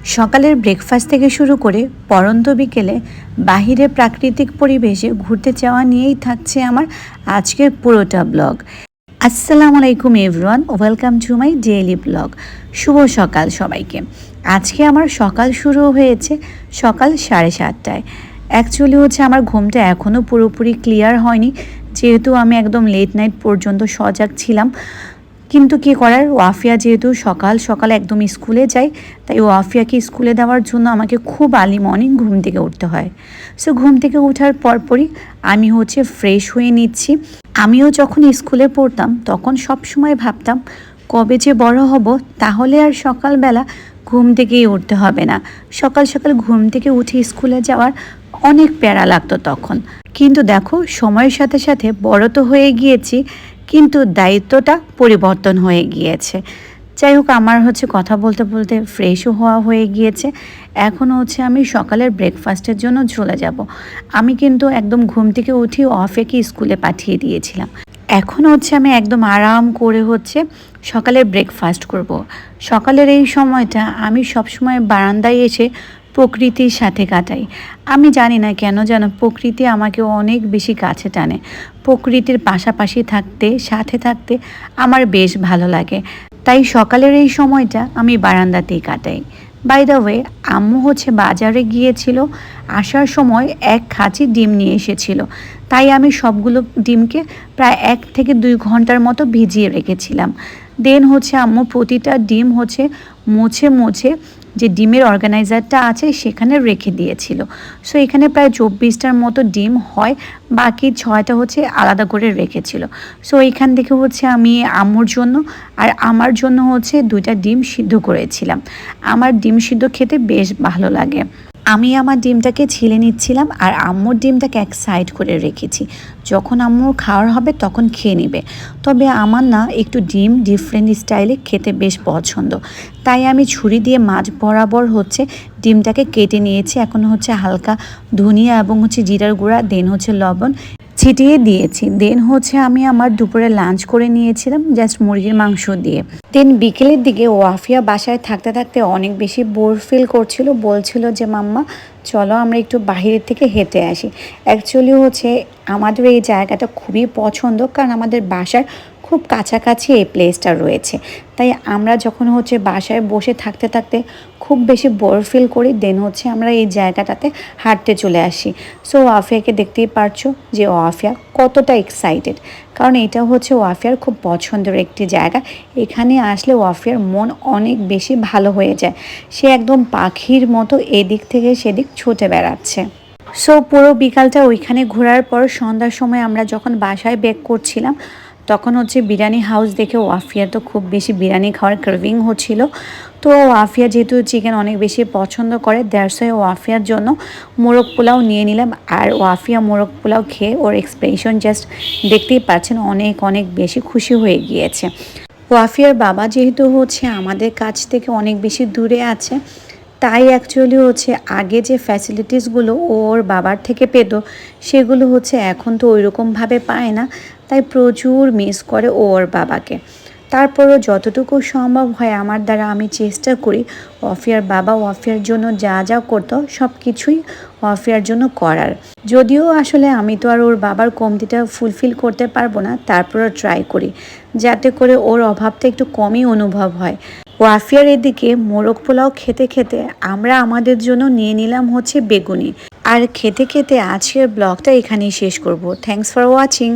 সকালের ব্রেকফাস্ট থেকে শুরু করে পড়ন্ত বিকেলে বাহিরে প্রাকৃতিক পরিবেশে ঘুরতে যাওয়া নিয়েই থাকছে আমার আজকের পুরোটা ব্লগ। আসসালামু আলাইকুম everyone, welcome to my daily vlog. শুভ সকাল সবাইকে। আজকে আমার সকাল শুরু হয়েছে সকাল 7:30টায়। অ্যাকচুয়ালি আমার ঘুমটা এখনও পুরোপুরি ক্লিয়ার হয়নি, যেহেতু আমি একদম লেট নাইট পর্যন্ত সজাগ ছিলাম। কিন্তু কী করার, ওয়াফিয়া যেহেতু সকাল সকাল একদম স্কুলে যায়, তাই ওয়াফিয়াকে স্কুলে দেওয়ার জন্য আমাকে খুব আর্লি মর্নিং ঘুম থেকে উঠতে হয়। সো ঘুম থেকে ওঠার পরপরই আমি ফ্রেশ হয়ে নিচ্ছি। আমিও যখন স্কুলে পড়তাম তখন সব সময় ভাবতাম কবে যে বড় হব, তাহলে আর সকালবেলা ঘুম থেকেই উঠতে হবে না। সকাল সকাল ঘুম থেকে উঠে স্কুলে যাওয়ার অনেক প্যারা লাগতো তখন। কিন্তু দেখো, সময়ের সাথে সাথে বড় তো হয়ে গিয়েছি, কিন্তু দায়িত্বটা পরিবর্তন হয়ে গিয়েছে। যাই হোক, আমার কথা বলতে বলতে ফ্রেশও হওয়া হয়ে গিয়েছে। এখন আমি সকালের ব্রেকফাস্টের জন্য চলে যাব। আমি কিন্তু একদম ঘুম থেকে উঠি অফেকে স্কুলে পাঠিয়ে দিয়েছিলাম। এখন আমি একদম আরাম করে সকালের ব্রেকফাস্ট করব। সকালের এই সময়টা আমি সবসময় বারান্দায় এসে প্রকৃতির সাথে কাটাই। আমি জানি না কেন যেন প্রকৃতি আমাকে অনেক বেশি কাছে টানে। প্রকৃতির পাশাপাশি থাকতে, সাথে থাকতে আমার বেশ ভালো লাগে। তাই সকালের এই সময়টা আমি বারান্দাতেই কাটাই। বাই দ্য ওয়ে, আম্মু বাজারে গিয়েছিল, আসার সময় এক খাঁচি ডিম নিয়ে এসেছিল। তাই আমি সবগুলো ডিমকে প্রায় 1 থেকে 2 ঘন্টার মতো ভিজিয়ে রেখেছিলাম। দেন আম্মু প্রতিটা ডিম মুছে মুছে যে ডিমের অর্গানাইজারটা আছে সেখানে রেখে দিয়েছিল। সো এখানে প্রায় 24টার মতো ডিম হয়, বাকি 6টা আলাদা করে রেখেছিল। সো এখান থেকে আমি আম্মুর জন্য আর আমার জন্য 2টা ডিম সিদ্ধ করেছিলাম। আমার ডিম সিদ্ধ খেতে বেশ ভালো লাগে। আমি আমার ডিমটাকে ছিলে নিচ্ছিলাম আর আম্মুর ডিমটাকে এক সাইড করে রেখেছি। যখন আম্মুর খাওয়ার হবে তখন খেয়ে নেবে। তবে আমার না একটু ডিম ডিফারেন্ট স্টাইলে খেতে বেশ পছন্দ, তাই আমি ছুরি দিয়ে মাঝ বরাবর ডিমটাকে কেটে নিয়েছি। এখন হালকা ধনিয়া এবং জিরার গুঁড়া, দেন লবণ ছিটিয়ে দিয়েছি। দেন আমি আমার দুপুরে লাঞ্চ করে নিয়েছিলাম জাস্ট মুরগির মাংস দিয়ে। দেন বিকেলের দিকে ওয়াফিয়া বাসায় থাকতে থাকতে অনেক বেশি বোর ফিল করছিল, বলছিল যে মাম্মা চলো আমরা একটু বাহিরের থেকে হেঁটে আসি। অ্যাকচুয়ালি আমাদের এই জায়গাটা খুবই পছন্দ, কারণ আমাদের বাসার খুব কাছাকাছি এই প্লেসটা রয়েছে। তাই আমরা যখন বাসায় বসে থাকতে থাকতে খুব বেশি বোর ফিল করি, দেন আমরা এই জায়গাটাতে হাঁটতে চলে আসি। সো ওয়াফিয়াকে দেখতেই পারছো যে ওয়াফিয়া কতটা এক্সাইটেড, কারণ এটা ওয়াফিয়ার খুব পছন্দের একটি জায়গা। এখানে আসলে ওয়াফিয়ার মন অনেক বেশি ভালো হয়ে যায়। সে একদম পাখির মতো এদিক থেকে সেদিক ছুটে বেড়াচ্ছে। সো পুরো বিকালটা ওইখানে ঘোরার পর সন্ধ্যার সময় আমরা যখন বাসায় ব্যাক করছিলাম, তখন বিরিয়ানি হাউস দেখে ওয়াফিয়া তো খুব বেশি বিরিয়ানি খাওয়ার ক্রেভিং হচ্ছিল। তো ওয়াফিয়া যেহেতু চিকেন অনেক বেশি পছন্দ করে, দ্যাটস ওয়াই ওয়াফিয়ার জন্য মোরগ পোলাও নিয়ে নিলাম। আর ওয়াফিয়া মোরগ পোলাও খেয়ে ওর এক্সপ্রেশন জাস্ট দেখতেই পাচ্ছেন, অনেক অনেক বেশি খুশি হয়ে গিয়েছে। ওয়াফিয়ার বাবা যেহেতু আমাদের কাছ থেকে অনেক বেশি দূরে আছে, তাই অ্যাকচুয়ালি আগে যে ফ্যাসিলিটিসগুলো ওর বাবার থেকে পেত, সেগুলো এখন তো ওইরকমভাবে পায় না। তাই প্রচুর মিস করে ওর বাবাকে। তারপরও যতটুকু সম্ভব হয় আমার দ্বারা আমি চেষ্টা করি ওয়াফিয়ার বাবা ওয়াফিয়ার জন্য যা যা করতো সব কিছুই ওয়াফিয়ার জন্য করার। যদিও আসলে আমি তো আর ওর বাবার কমতিটা ফুলফিল করতে পারবো না, তারপরও ট্রাই করি যাতে করে ওর অভাবটা একটু কমই অনুভব হয়। ওয়াফিয়ার এদিকে মোরগ পোলাও খেতে খেতে আমরা আমাদের জন্য নিয়ে নিলাম বেগুনি। আর খেতে খেতে আজকের ব্লগটা এখানেই শেষ করব। Thanks for watching.